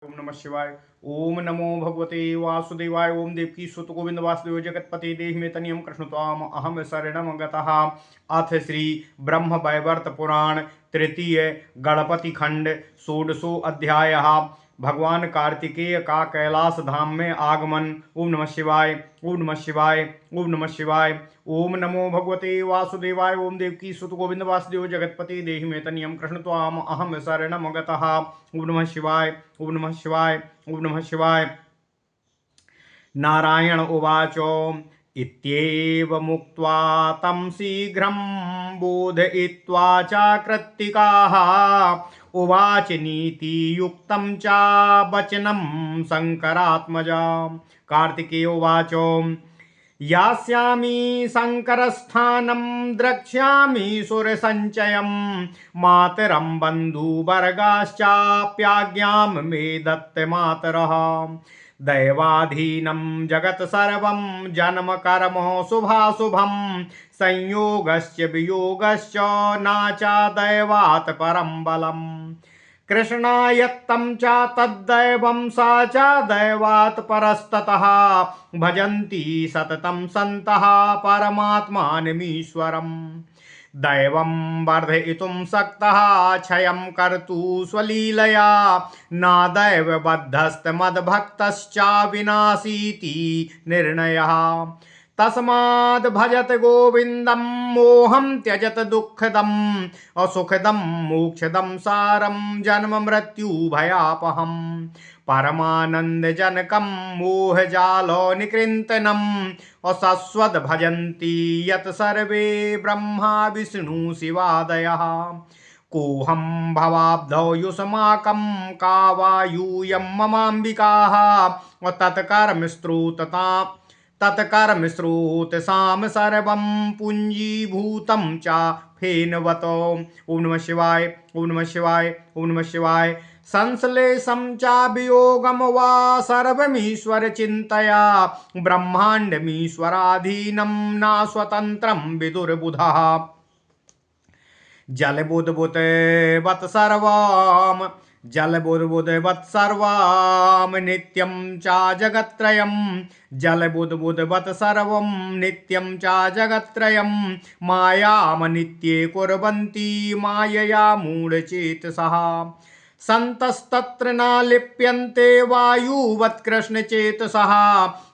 ओम नमः शिवाय। ओम नमो भगवते वासुदेवाय। ओम देवकी सुत गोविंद वासुदेव जगतपते देहि में तनियम कृष्ण त्वाम अहम शरणम गतः। अथ श्री ब्रह्म वैवर्त पुराण तृतीय गणपति खंड षोडशो अध्याय। भगवान कार्तिकेय का कैलाश धाम में आगमन। ओम नमः शिवाय। ओम नमः शिवाय। ओम नमः शिवाय। ओम नमो भगवते वासुदेवाय। ओम देवकी सुत गोविंद वासुदेव जगतपति देहि में तनियम कृष्ण त्वाम अहम शरणम गतः। ओम नमः शिवाय। ओम नमः शिवाय। ओम नमः शिवाय। नारायण उवाच इत्येव मुक्त्वा तं शीघ्रं बोधयित्वा चाकृत्तिकाः उवाच नीतियुक्तं च वचनं शङ्करात्मजा। कार्तिकेय उवाच यास्यामि शङ्करस्थानं द्रक्ष्यामि सुरसञ्चयं मातरं बन्धुवर्गाश्चाप्याज्ञां मे दत्ते मातरः। दैवाधीनं जगत् सर्वं जन्म कर्म शुभाशुभं संयोगश्च वियोगश्च नाचा दैवात् परं बलम्। कृष्णायत्तं च तद्दैवं सा च दैवात् परस्ततः भजन्ति सततं सन्तः परमात्मानमीश्वरम्। दैवं वर्धयितुं शक्तः क्षयं कर्तुं स्वलीलया न दैवबद्धस्तमद्भक्तश्चाविनाशीति निर्णयः। तस्माद् भजत गोविन्दं मोहं त्यजत दुःखदम् असुखदं मोक्षदं सारं जन्म मृत्यु भयापहम्। परमानन्दजनकं मोहजालो निकृन्तनम् असस्वद् भजन्ति यत् सर्वे ब्रह्मा विष्णु शिवादयः। कोऽहं भवाब्धौ युष्माकं का वा यूयं ममाम्बिकाः तत्कर्मस्रोतसां सर्वं पुञ्जीभूतं च फेनवतो। ओम नमः शिवाय। ओम नमः शिवाय। ओम नमः शिवाय। संश्लेषं च वियोगं वा सर्वमीश्वर चिन्तया ब्रह्माण्डमीश्वराधीनं न स्वतन्त्रं विदुर्बुधः। जलबुद्बुद वत्सर्वं नित्यं च जगत्त्रयं जलबुद्बुद वत्सर्वं नित्यं च जगत्त्रयं मायामनित्ये कुर्वन्ति मायया मूढचेतसः। सन्तस्तत्र न लिप्यन्ते वायुवत्कृष्णचेतसः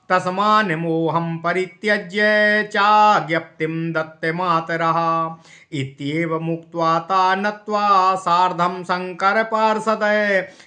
तस्मान् मोहं परित्यज्य चाज्ञप्तिं दत्ते मातरः। इत्येव मुक्त्वा ता नत्वा सार्धं शङ्करपार्षद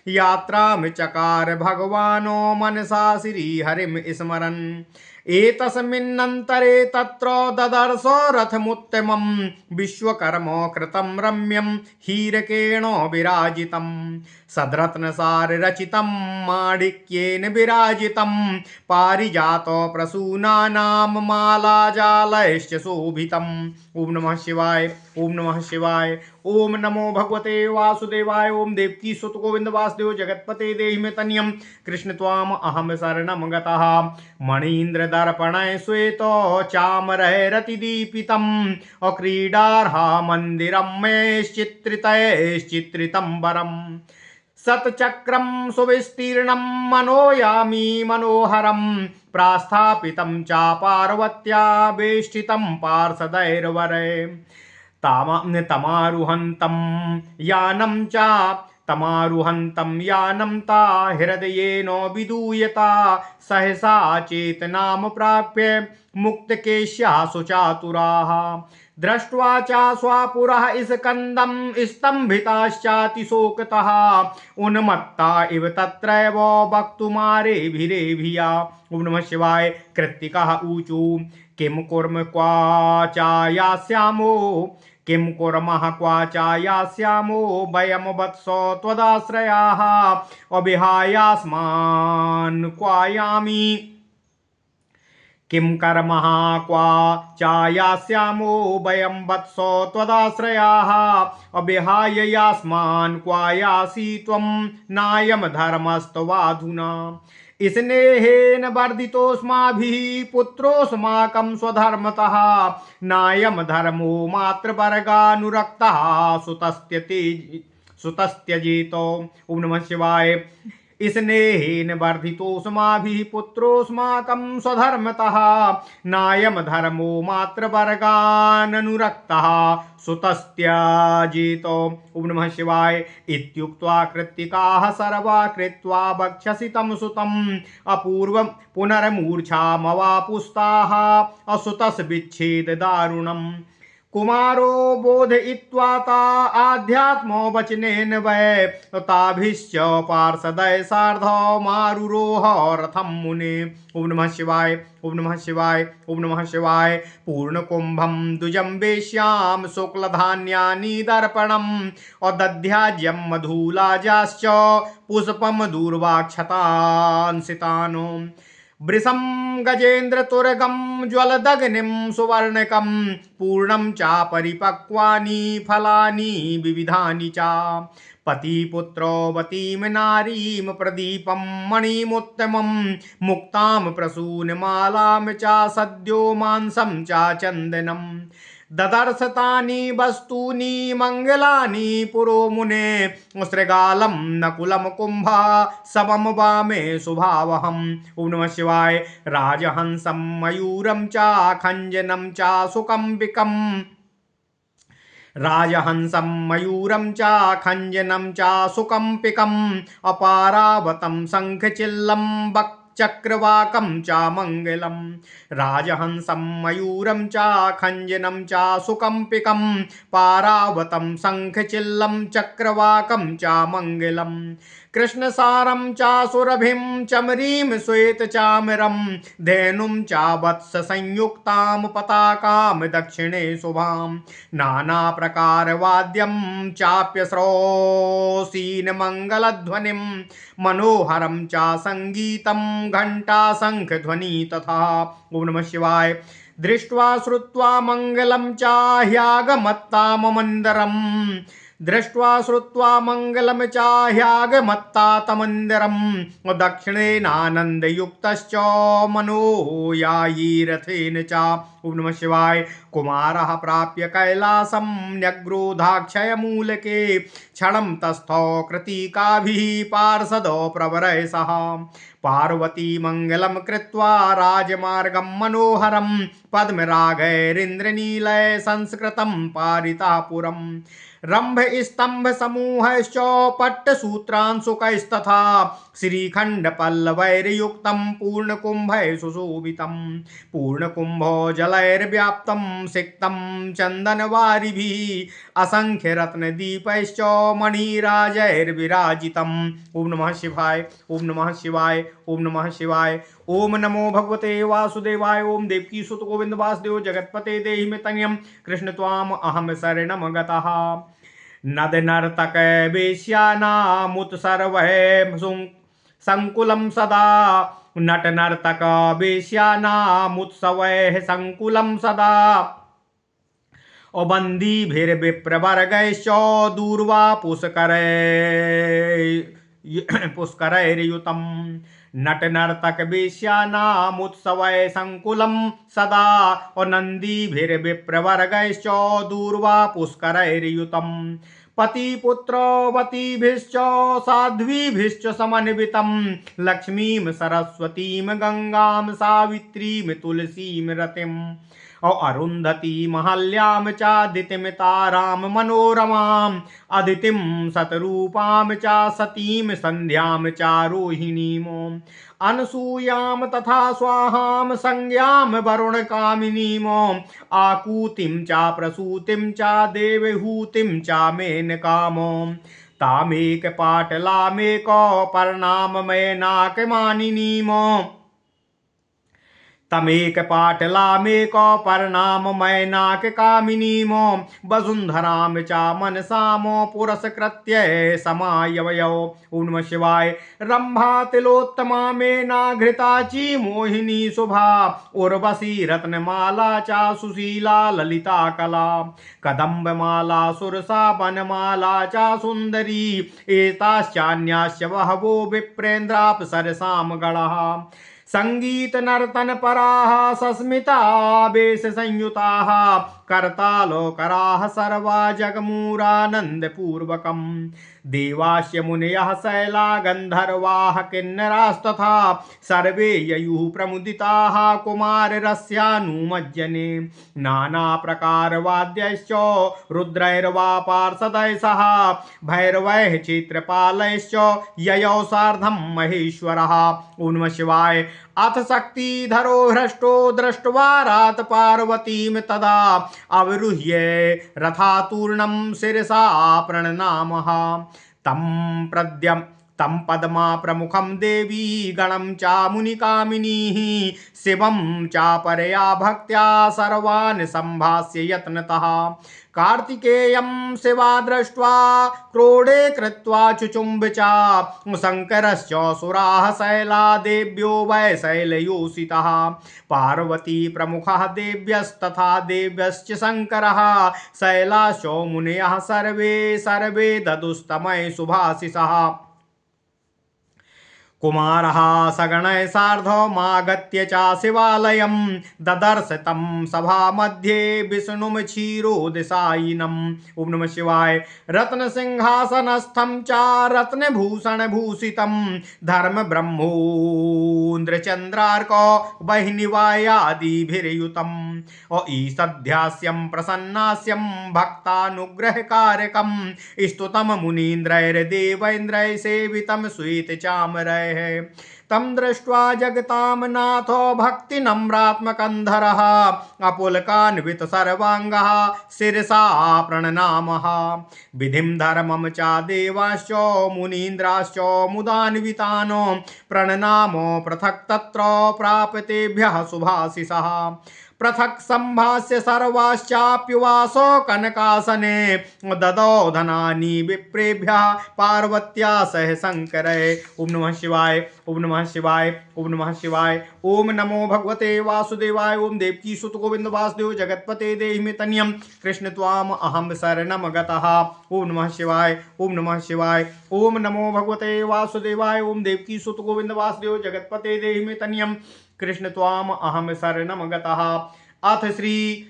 यात्रां चकार भगवानो मनसा श्रीहरिं स्मरन्। एतस्मिन्नन्तरे तत्र ददर्श रथमुत्तमं विश्वकर्मा कृतं रम्यं हीरकेण विराजितं सद्रत्नसार रचितं माणिक्येन विराजितं पारिजात प्रसूनानां मालाजालैश्च शोभितम्। ओम नमः शिवाय। ओम नमः शिवाय। ओम नमो भगवते वासुदेवाय। ओम देवकी सुत गोविंद वासुदेव जगतपते देहि में तनियम कृष्ण त्वाम अहम शरणम गतः। मणीन्द्र दर्पणय श्वेतो चामरैरतिदीपितम् अक्रीडार्हा मन्दिरं मयश्चित्रितैश्चित्रितं वरम्। सतचक्रं सुविस्तीर्णं मनोयामी मनोहरं प्रास्थापितं च पार्वत्या वेष्टितं पार्षदैर्वरे। तमारुहन्तं यानं ता हृदयेन विदूयता सहसा चेतनां प्राप्य मुक्तकेश्याः सुचातुराः। दृष्ट्वा च स्वापुरः स्कन्दं स्तम्भिताश्चातिशोकतः उन्मत्ता इव तत्रैव वक्तुमारेभिरेभिया। ओम नमः शिवाय। कृत्तिकः ऊचु किं कुर्म किं कुर्मः क्वाचायास्यामो वयं वत्सो त्वदाश्रयाः अविहायास्मान् क्वायामि। किं कर्मः क्वाचायास्यामो वयं वत्सो त्वदाश्रयाः अविहाय यास्मान् क्वायासि त्वं नायं धर्मस्त्वाधुना। स्नेहेन वर्धितोऽस्माभिः पुत्रोऽस्माकं स्वधर्मतः नायं धर्मो मातृवर्गानुरक्तः सुतस्त्यजेतो। ओम नमः शिवाय। स्नेहेन वर्धितोऽस्माभिः पुत्रोऽस्माकं स्वधर्मतः नायं धर्मो मातृवर्गाननुरक्तः सुतस्त्याजितो। ओम नमः शिवाय। इत्युक्त्वा कृत्तिकाः सर्वा कृत्वा वक्षसि तं सुतम् अपूर्वं पुनर्मूर्छामवापुस्ताः असुतस्विच्छेद दारुणम्। कुमारो बोधयित्वा ता आध्यात्मो वचनेन वै ताभिश्च पार्षदय सार्धमारुरोह रथं मुने। ओम नमः शिवाय। ओम नमः शिवाय। ओम नमः शिवाय। पूर्णकुंभं द्विजं वेश्यां शुक्लधान्यानि दर्पणम् अदध्याज्यं मधुलाजाश्च पुष्पं दूर्वाक्षतांसितानो वृषं गजेन्द्रतुरगं ज्वलदग्निं सुवर्णकं पूर्णं चापरिपक्वानि फलानि विविधानि च पतिपुत्रोवतीं नारीं प्रदीपं मणिमुत्तमं मुक्तां प्रसूनमालां च सद्यो मांसं च चन्दनं ददर्शतानि वस्तूनि मङ्गलानि पुरो मुने श्रृगालं नकुलं कुम्भा समं वामे शुभावहम्। ओम नमः शिवाय। राजहंसं मयूरं च खञ्जनं च सुकम्बिकम् राजहंसं मयूरं च खञ्जनं च सुकम्पिकम् अपारावतं शङ्खचिल्लं चक्रवाकं च मङ्गलम् राजहंसं मयूरं च खञ्जनं च सुकम्पिकं पारावतं शङ्खचिल्लं चक्रवाकं च मङ्गलम् कृष्णसारं च सुरभिं चमरीं श्वेतचामरं धेनुं च वत्ससंयुक्तां पताकां दक्षिणे शुभां नानाप्रकारवाद्यं चाप्यश्रोसीनमङ्गलध्वनिं मनोहरं च सङ्गीतं घण्टाशङ्खध्वनि तथा। ओम नमः शिवाय। दृष्ट्वा श्रुत्वा मङ्गलं च ह्यागमत्ताममन्दरम् दृष्ट्वा श्रुत्वा मङ्गलं च ह्यागमत्तातमन्दिरं दक्षिणेनानन्दयुक्तश्च मनोयायीरथेन च। ओम नमः शिवाय। कुमारः प्राप्य कैलासं न्यग्रोधाक्षयमूलके क्षणं तस्थौ कृतिकाभिः पार्षदो प्रवरय सह पार्वती मङ्गलं कृत्वा राजमार्गं मनोहरं पद्मरागैरिन्द्रनीलय संस्कृतं पारितापुरम् रंभ स्तंभ समूहश्च पट्टसूत्रांशुकैस्तथा श्रीखंड पल्लवैर्युक्तं पूर्णकुंभै सुशोभितं पूर्णकुंभो जलैर्व्याप्तं सिक्तं चन्दनवारिभिः असंख्य रत्नदीपैश्च मणिराजैर्विराजितम्। ओम नमः शिवाय। ओम नमः शिवाय। ओम नमः शिवाय। ओम नमो भगवते वासुदेवाय। ओम देवकी सुत गोविंद वासुदेव जगतपते देहि मे तन्यं कृष्ण त्वाम अहम शरणं गतः नद नर्तक वेश्यानामुत्सर्वः संकुलं सदा नट नर्तक वेश्यानामुत्सवैः संकुलं सदा अबन्धीभिर्विप्रवर्गैश्च दूर्वा पुष्करैर्युतं नट नर्तक वेश्यानामुत्सवै संकुलं सदा अनन्दीभिर्विप्रवर्गैश्च दूर्वा पुष्करैर्युतं पतिपुत्रवतीभिश्च साध्वीभिश्च समन्वितं लक्ष्मीं सरस्वतीं गंगां सावित्रीं तुलसीं रतिम् अरुन्धती महल्यां चादितिं तारां मनोरमाम् अदितिं शतरूपां च सतीं संध्यां चारोहिणीम् अनसूयां तथा स्वाहां संज्ञां वरुणकामिनीम् आकूतिं च प्रसूतिं च देवहूतिं च मेनकाम् तामेकपाटलामेकपर्णाममयनाकमानिनीम् तमेकपाटलामेकपर्णाममयनाककामिनीम् वसुन्धरां च मनसाम् पुरस्कृत्य समायवयौ। ओम नमः शिवाय। रंभा तिलोत्तमा मेनाघृताची मोहिनी शुभा उर्वशी रत्नमाला च सुशीला ललिता कला कदम्बमाला सुरसा वनमाला च सुन्दरी एताश्चान्याश्च बहवो विप्रेन्द्राप्सरसां गणाः संगीत नर्तन पराः सस्मिता वेश संयुताः करतालोकराः सर्वा जगमुरानन्दपूर्वकम् देवास्य मुनयः शैला गन्धर्वाः किन्नरास्तथा सर्वे ययुः प्रमुदिताः कुमाररस्यानुमज्जने नानाप्रकारवाद्यश्च रुद्रैर्वा पार्षदैः सह भैरवैः चित्रपालैश्च ययौ सार्धं महेश्वरः। ओं नमः शिवाय। अथ शक्तिधरो भ्रष्टो दृष्ट्वा रात पार्वतीं तदा अवरुह्य रथातूर्णं शिरसा प्रणनामः तं पद्मा प्रमुखं देवी गणं चामुनिकामिनीः शिवं चापरया भक्त्या सर्वान् सम्भाष्य यत्नतः कार्तिकेयं शिवा दृष्ट्वा क्रोडे कृत्वा चुचुम्ब च शङ्करश्च सुराः शैला देव्यो वै शैलयोषितः पार्वती प्रमुखः देव्यस्तथा देव्यश्च शङ्करः शैलाश्च मुनयः सर्वे ददुस्तमय सुभाषिषः कुमारः सगणैः सार्धमागत्य च शिवालयं ददर्श तं सभामध्ये विष्णुं क्षीरोदशायिनम्। ओं नमः शिवाय। रत्नसिंहासनस्थं च रत्नभूषणभूषितं धर्मब्रह्मोन्द्रचन्द्रार्को वह्निवायादिभिर्युतम् ईषद्यास्यं प्रसन्नास्यं भक्तानुग्रहकारकं स्तुतं मुनीन्द्रैर्देवैन्द्रैः सेवितं श्वेतचामरैः तं दृष्ट्वा जगतां नाथो भक्तिनम्रात्मकन्धरः अपुलकान्वित सर्वाङ्गः शिरसा प्रणनामः विधिं धर्मं च देवाश्च मुनीन्द्राश्च मुदान्वितान् प्रणनामो पृथक् तत्र प्राप्तेभ्यः सुभाषिषः पृथक् सम्भाष्य सर्वाश्चाप्युवासो कनकासने ददौ धनानि विप्रेभ्यः पार्वत्या सह शङ्करै। ओं नमः शिवाय। ओं नमः शिवाय। ओं नमः शिवाय। ओं नमो भगवते वासुदेवाय। ओं देवकी सुत गोविंद वासुदेव जगत्पते देहि मे तन्यं कृष्ण त्वाम अहं शरणं गतः। ओं नमः शिवाय। ओं नमः शिवाय। ओं नमो भगवते वासुदेवाय। ओं देवकी सुत गोविंद वासुदेव जगत्पते देहि मे तन्यं कृष्ण त्वाम अहम शरणम गतः। अथ श्री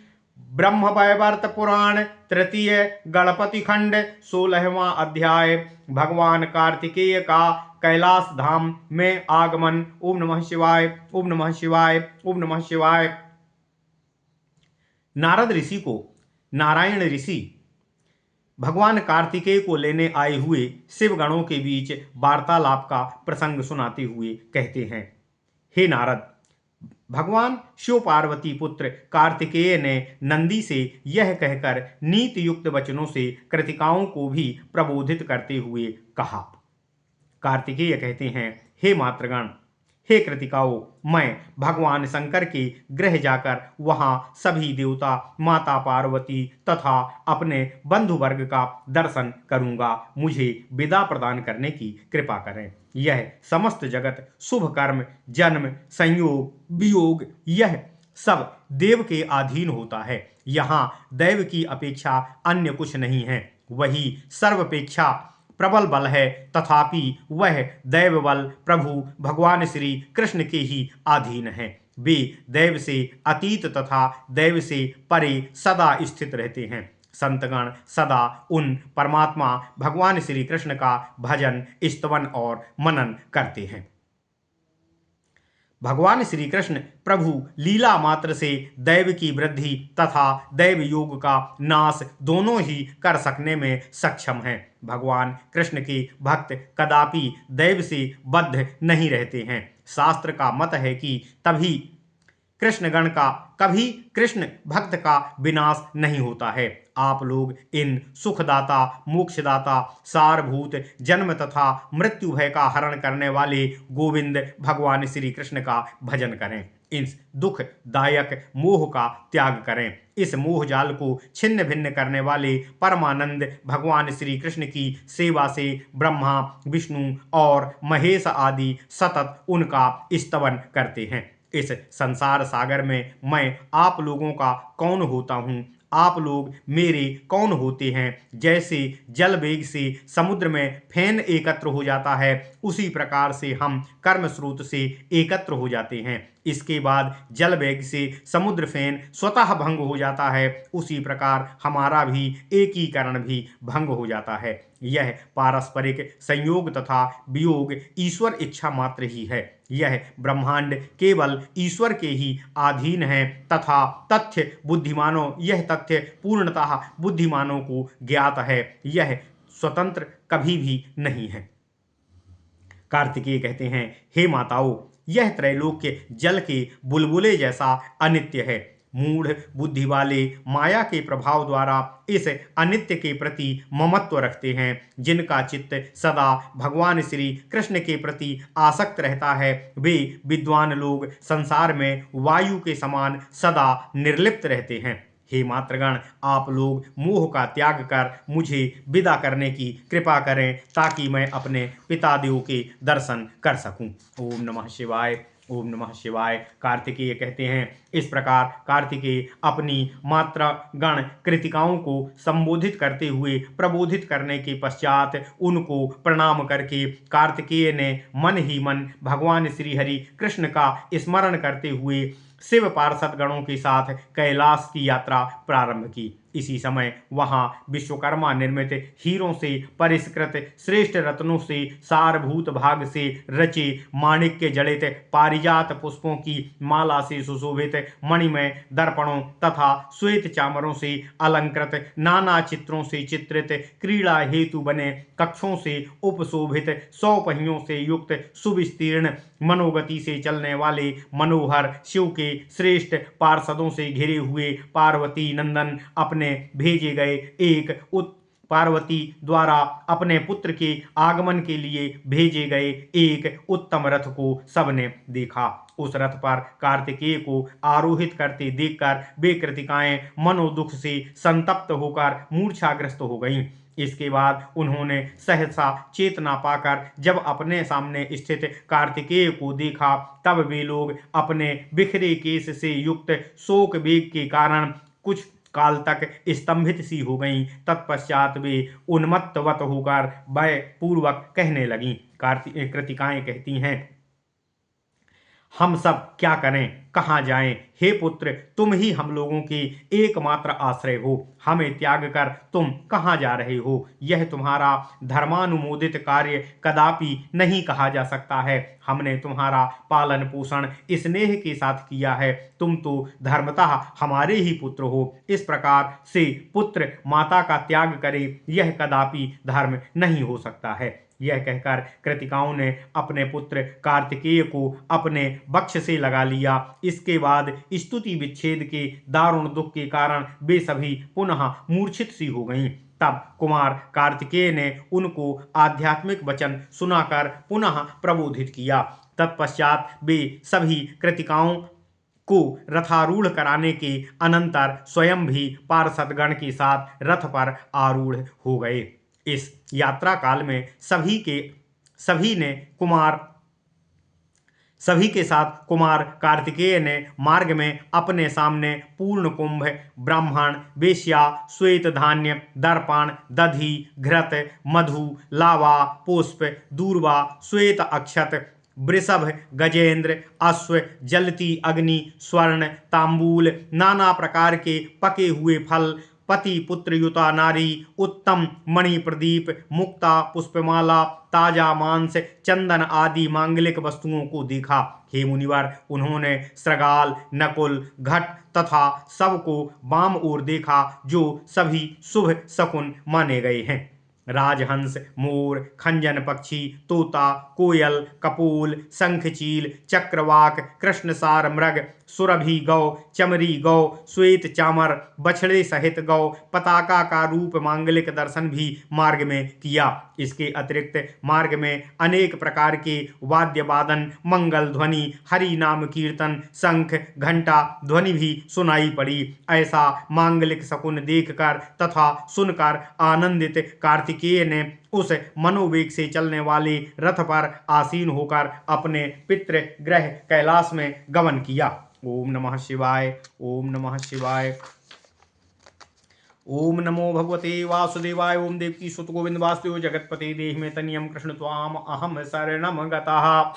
ब्रह्मवैवर्त पुराण तृतीय गणपति खंड 16वां अध्याय भगवान कार्तिकेय का कैलाश धाम में आगमन। ओम नमः शिवाय। ओम नमः शिवाय। ओम नमः शिवाय। नारद ऋषि को नारायण ऋषि भगवान कार्तिकेय को लेने आए हुए शिवगणों के बीच वार्तालाप का प्रसंग सुनाते हुए कहते हैं, हे नारद, भगवान शिव पार्वती पुत्र कार्तिकेय ने नंदी से यह कहकर नीति युक्त वचनों से कृतिकाओं को भी प्रबोधित करते हुए कहा। कार्तिकेय कहते हैं, हे मातृगण, हे कृतिकाओं, मैं भगवान शंकर के गृह जाकर वहां सभी देवता, माता पार्वती तथा अपने बंधु वर्ग का दर्शन करूंगा। मुझे विदा प्रदान करने की कृपा करें। यह समस्त जगत, शुभ कर्म, जन्म, संयोग, वियोग, यह सब देव के अधीन होता है। यहाँ दैव की अपेक्षा अन्य कुछ नहीं है। वही सर्वापेक्षा प्रबल बल है, तथापि वह दैव बल प्रभु भगवान श्री कृष्ण के ही अधीन है। वे दैव से अतीत तथा दैव से परे सदा स्थित रहते हैं। संतगण सदा उन परमात्मा भगवान श्री कृष्ण का भजन, स्तवन और मनन करते हैं। भगवान श्री कृष्ण प्रभु लीला मात्र से दैव की वृद्धि तथा दैव योग का नाश दोनों ही कर सकने में सक्षम हैं। भगवान कृष्ण के भक्त कदापि दैव से बद्ध नहीं रहते हैं। शास्त्र का मत है कि कभी कृष्ण भक्त का विनाश नहीं होता है। आप लोग इन सुखदाता, मोक्षदाता, सारभूत, जन्म तथा मृत्यु भय का हरण करने वाले गोविंद भगवान श्री कृष्ण का भजन करें। इस दुखदायक मोह का त्याग करें। इस मोह जाल को छिन्न भिन्न करने वाले परमानंद भगवान श्री कृष्ण की सेवा से ब्रह्मा, विष्णु और महेश आदि सतत उनका स्तवन करते हैं। इस संसार सागर में मैं आप लोगों का कौन होता हूँ? आप लोग मेरे कौन होते हैं? जैसे जल वेग से समुद्र में फेन एकत्र हो जाता है, उसी प्रकार से हम कर्म स्रोत से एकत्र हो जाते हैं। इसके बाद जल वेग से समुद्र फेन स्वतः भंग हो जाता है, उसी प्रकार हमारा भी एकीकरण भी भंग हो जाता है। यह पारस्परिक संयोग तथा वियोग ईश्वर इच्छा मात्र ही है। यह ब्रह्मांड केवल ईश्वर के ही अधीन है तथा यह तथ्य पूर्णतः बुद्धिमानों को ज्ञात है। यह स्वतंत्र कभी भी नहीं है। कार्तिकेय कहते हैं, हे माताओं, यह त्रैलोक्य जल के बुलबुले जैसा अनित्य है। मूढ़ बुद्धि वाले माया के प्रभाव द्वारा इस अनित्य के प्रति ममत्व रखते हैं। जिनका चित्त सदा भगवान श्री कृष्ण के प्रति आसक्त रहता है, वे विद्वान लोग संसार में वायु के समान सदा निर्लिप्त रहते हैं। हे मातृगण, आप लोग मोह का त्याग कर मुझे विदा करने की कृपा करें, ताकि मैं अपने पितादेव के दर्शन कर सकूं। ओम नमः शिवाय, ओम नमः शिवाय। कार्तिकेय कहते हैं, इस प्रकार कार्तिकेय अपनी मातृगण कृतिकाओं को संबोधित करते हुए प्रबोधित करने के पश्चात उनको प्रणाम करके कार्तिकेय ने मन ही मन भगवान श्री हरि कृष्ण का स्मरण करते हुए शिव पार्षद गणों के साथ कैलाश की यात्रा प्रारंभ की। इसी समय वहां विश्वकर्मा निर्मित हीरों से परिष्कृत श्रेष्ठ रत्नों से सारभूत भाग से रचे माणिक्य जड़ित पारिजात पुष्पों की माला से सुशोभित मणिमय दर्पणों तथा श्वेत चामरों से अलंकृत नाना चित्रों से चित्रित क्रीड़ा हेतु बने कक्षों से उपशोभित 100 पहियों से युक्त सुविस्तीर्ण मनोगति से चलने वाले मनोहर शिव के श्रेष्ठ पार्षदों से घिरे हुए पार्वती नंदन अपने भेजे गए पार्वती द्वारा अपने पुत्र के आगमन के लिए भेजे गए एक उत्तम रथ को सबने देखा। उस रथ पर कार्तिकेय को आरोहित करते देखकर वे कृतिकाएं मनोदुख से संतप्त होकर मूर्छाग्रस्त हो गईं। इसके बाद उन्होंने सहसा चेतना पाकर जब अपने सामने स्थित कार्तिकेय को देखा, तब वे लोग अपने बिखरे केश से युक्त शोक वेग के कारण कुछ काल तक स्तंभित सी हो गईं। तत्पश्चात वे उन्मत्तवत होकर भय पूर्वक कहने लगीं। कृतिकाएं कहती हैं, हम सब क्या करें, कहाँ जाएं? हे पुत्र, तुम ही हम लोगों के एकमात्र आश्रय हो। हमें त्याग कर तुम कहाँ जा रहे हो? यह तुम्हारा धर्मानुमोदित कार्य कदापि नहीं कहा जा सकता है। हमने तुम्हारा पालन पोषण स्नेह के साथ किया है। तुम तो धर्मतः हमारे ही पुत्र हो। इस प्रकार से पुत्र माता का त्याग करे, यह कदापि धर्म नहीं हो सकता है। यह कहकर कृतिकाओं ने अपने पुत्र कार्तिकेय को अपने वक्ष से लगा लिया। इसके बाद स्तुति विच्छेद के दारुण दुख के कारण वे सभी पुनः मूर्छित सी हो गईं। तब कुमार कार्तिकेय ने उनको आध्यात्मिक वचन सुनाकर पुनः प्रबोधित किया। तत्पश्चात वे सभी कृतिकाओं को रथारूढ़ कराने के अनंतर स्वयं भी पार्षदगण के साथ रथ पर आरूढ़ हो गए। इस यात्रा काल में सभी के साथ कुमार कार्तिकेय ने मार्ग में अपने सामने पूर्ण कुंभ, ब्राह्मण, वेश्या, श्वेत धान्य, दर्पण, दधि, घृत, मधु, लावा, पुष्प, दूर्वा, श्वेत अक्षत, वृषभ, गजेंद्र, अश्व, जलती अग्नि, स्वर्ण, तांबूल, नाना प्रकार के पके हुए फल, पति पुत्र युता नारी, उत्तम मणि प्रदीप, मुक्ता, पुष्पमाला, ताजा मांस, चंदन आदि मांगलिक वस्तुओं को देखा। हे मुनिवर, उन्होंने श्रगाल, नकुल, घट तथा सबको बाम ओर देखा, जो सभी शुभ शकुन माने गए हैं। राजहंस, मोर, खंजन पक्षी, तोता, कोयल, कपोल, शंखचील, चक्रवाक, कृष्णसार मृग, सुरभि गौ, चमरी गौ, श्वेत चामर, बछड़े सहित गौ, पताका का रूप मांगलिक दर्शन भी मार्ग में किया। इसके अतिरिक्त मार्ग में अनेक प्रकार के वाद्य वादन, मंगल ध्वनि, हरि नाम कीर्तन, शंख, घंटा ध्वनि भी सुनाई पड़ी। ऐसा मांगलिक शकुन देखकर तथा सुनकर आनंदित कार्तिकेय ने उस मनोवेग से चलने वाले रथ पर आसीन होकर अपने पितृ गृह कैलाश में गमन किया। ओम नमः शिवाय, ओम नमः शिवाय। ओम नमो भगवते वासुदेवाय। ओम देवकी सुत गोविंद वासुदेव जगतपते देहि में तनियम कृष्ण त्वाम अहम शरणम गतः।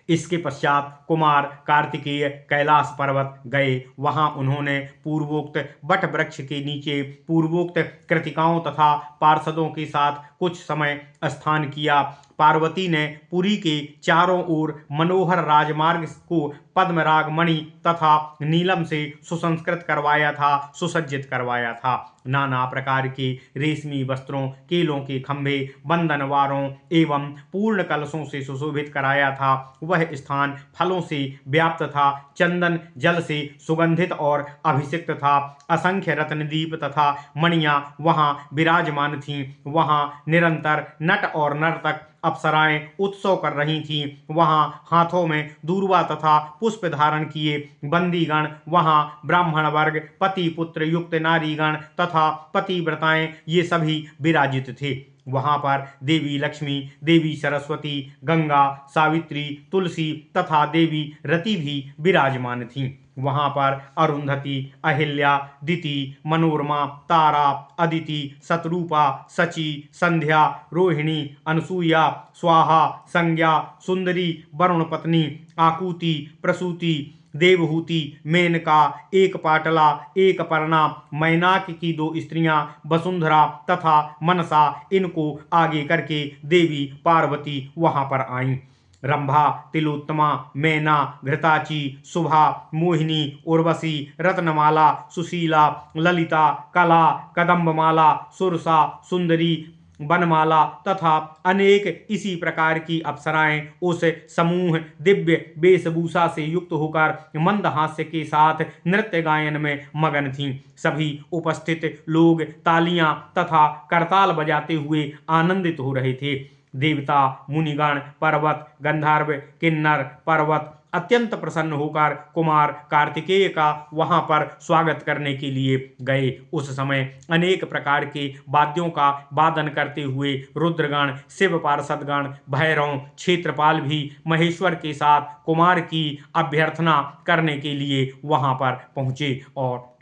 इसके पश्चात कुमार कार्तिकेय कैलाश पर्वत गए। वहां उन्होंने पूर्वोक्त वट वृक्ष के नीचे पूर्वोक्त कृतिकाओं तथा पार्षदों के साथ कुछ समय स्थान किया। पार्वती ने पुरी के चारों ओर मनोहर राजमार्ग को पद्मराग मणि तथा नीलम से सुसंस्कृत करवाया था, सुसज्जित करवाया था। नाना प्रकार के रेशमी वस्त्रों, केलों के खंभे, बंधनवारों एवं पूर्ण कलशों से सुशोभित कराया था। वह स्थान फलों से व्याप्त था, चंदन जल से सुगंधित और अभिषिक्त था। असंख्य रत्नदीप तथा मणियां वहां विराजमान थीं। वहां निरंतर नट और नर्तक अप्सराएं उत्सव कर रही थीं। वहां हाथों में दूर्वा तथा पुष्प धारण किए बंदीगण, वहां ब्राह्मण वर्ग, पति पुत्र युक्त नारीगण तथा पतिव्रताएं ये सभी विराजित थे। वहां पर देवी लक्ष्मी, देवी सरस्वती, गंगा, सावित्री, तुलसी तथा देवी रति भी विराजमान थीं। वहां पर अरुंधति, अहिल्या, दिति, मनोरमा, तारा, अदिति, शतरूपा, सची, संध्या, रोहिणी, अनसुईया, स्वाहा, संज्ञा, सुंदरी, वरुण पत्नी, आकुति, प्रसूति, देवहूति, मेनका, एक पाटला, एक पर्णा, मैनाक की 2 स्त्रियां, वसुंधरा तथा मनसा, इनको आगे करके देवी पार्वती वहां पर आईं। रंभा, तिलोत्तमा, मैना, घृताची, शुभा, मोहिनी, उर्वशी, रत्नमाला, सुशीला, ललिता, कला, कदम्बमाला, सुरसा, सुंदरी, बनमाला तथा अनेक इसी प्रकार की अप्सराएं उस समूह दिव्य वेशभूषा से युक्त होकर मंद हास्य के साथ नृत्य गायन में मगन थीं। सभी उपस्थित लोग तालियां तथा करताल बजाते हुए आनंदित हो रहे थे। देवता, मुनिगण, पर्वत, गंधर्व, किन्नर, पर्वत अत्यंत प्रसन्न होकर कुमार कार्तिकेय का वहां पर स्वागत करने के लिए गए। उस समय अनेक प्रकार के वाद्यों का वादन करते हुए रुद्रगण, शिव पार्षदगण, भैरव, क्षेत्रपाल भी महेश्वर के साथ कुमार की अभ्यर्थना करने के लिए वहां पर पहुंचे और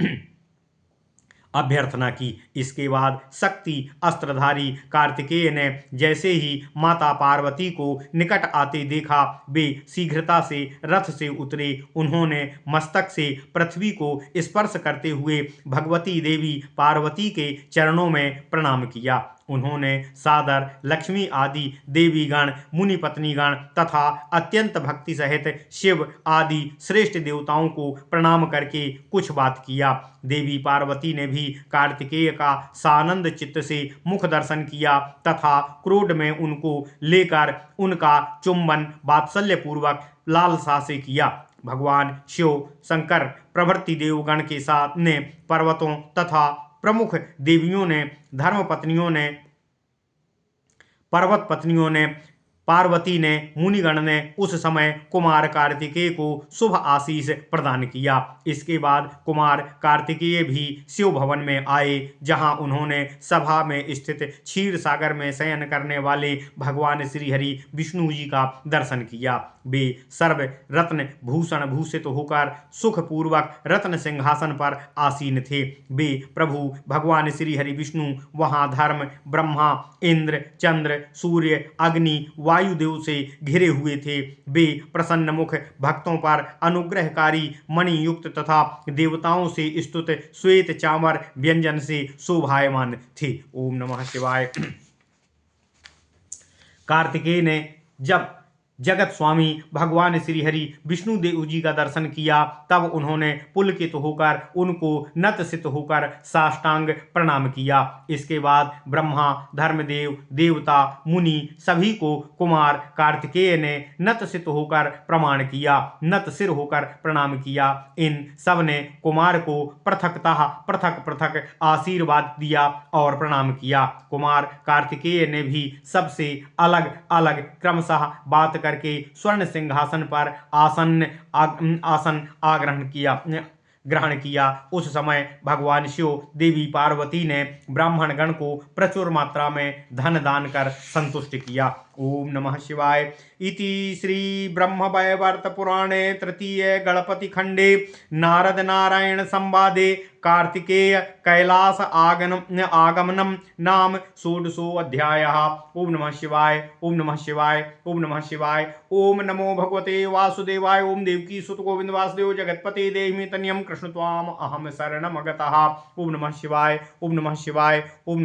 अभ्यर्थना की। इसके बाद शक्ति अस्त्रधारी कार्तिकेय ने जैसे ही माता पार्वती को निकट आते देखा, वे शीघ्रता से रथ से उतरे। उन्होंने मस्तक से पृथ्वी को स्पर्श करते हुए भगवती देवी पार्वती के चरणों में प्रणाम किया। उन्होंने सादर लक्ष्मी आदि देवीगण, मुनि पत्नीगण तथा अत्यंत भक्ति सहित शिव आदि श्रेष्ठ देवताओं को प्रणाम करके कुछ बात किया। देवी पार्वती ने भी कार्तिकेय का सानंद चित्त से मुख दर्शन किया तथा क्रोध में उनको लेकर उनका चुंबन वात्सल्य पूर्वक लालसा से किया। भगवान शिव, शंकर प्रभृति देवगण के साथ ने पर्वतों तथा प्रमुख देवियों ने, पर्वत पत्नियों ने, पार्वती ने, मुनिगण ने उस समय कुमार कार्तिकेय को शुभ आशीष प्रदान किया। इसके बाद कुमार कार्तिकेय भी शिव भवन में आए, जहां उन्होंने सभा में स्थित क्षीर सागर में शयन करने वाले भगवान श्री हरि विष्णु जी का दर्शन किया। वे सर्व रत्न भूषण भूषित होकर सुखपूर्वक रत्न सिंहासन पर आसीन थे। वे प्रभु भगवान श्री हरि विष्णु वहां धर्म, ब्रह्मा, इंद्र, चंद्र, सूर्य, अग्नि, वायुदेव से घिरे हुए थे। वे प्रसन्न मुख, भक्तों पर अनुग्रहकारी मणि युक्त तथा देवताओं से स्तुत श्वेत चामर व्यंजन से शोभायमान थे। ओम नमः शिवाय। कार्तिकेय ने जब जगत स्वामी भगवान श्री हरि विष्णु देव जी का दर्शन किया, तब उन्होंने पुलकित होकर उनको नतसित होकर साष्टांग प्रणाम किया। इसके बाद ब्रह्मा, धर्मदेव, देवता, मुनि सभी को कुमार कार्तिकेय ने नतसित होकर प्रमाण किया, नत सिर होकर प्रणाम किया। इन सब ने कुमार को पृथकतः पृथक पृथक आशीर्वाद दिया और प्रणाम किया। कुमार कार्तिकेय ने भी सबसे अलग अलग क्रमशः बात करके स्वर्ण सिंहासन पर आसन ग्रहण किया। उस समय भगवान शिव, देवी पार्वती ने ब्राह्मण गण को प्रचुर मात्रा में धन दान कर संतुष्ट किया। ओम नमः शिवाय। इति श्री ब्रह्मवैवर्त पुराणे तृतीय गणपति खंडे नारद नारायण संवादे कार्तिकेय कैलास आगमनम नाम षोडशो अध्यायः। ओम नमः शिवाय। ओम नमः शिवाय। ओम नमः शिवाय। ओम नमो भगवते वासुदेवाय। ओम देवकी सुत गोविंद वासुदेव जगतपते देहि तनियम कृष्ण त्वाम अहम शरणम गतः। ओम नमः शिवाय। ओम नमः शिवाय। ओम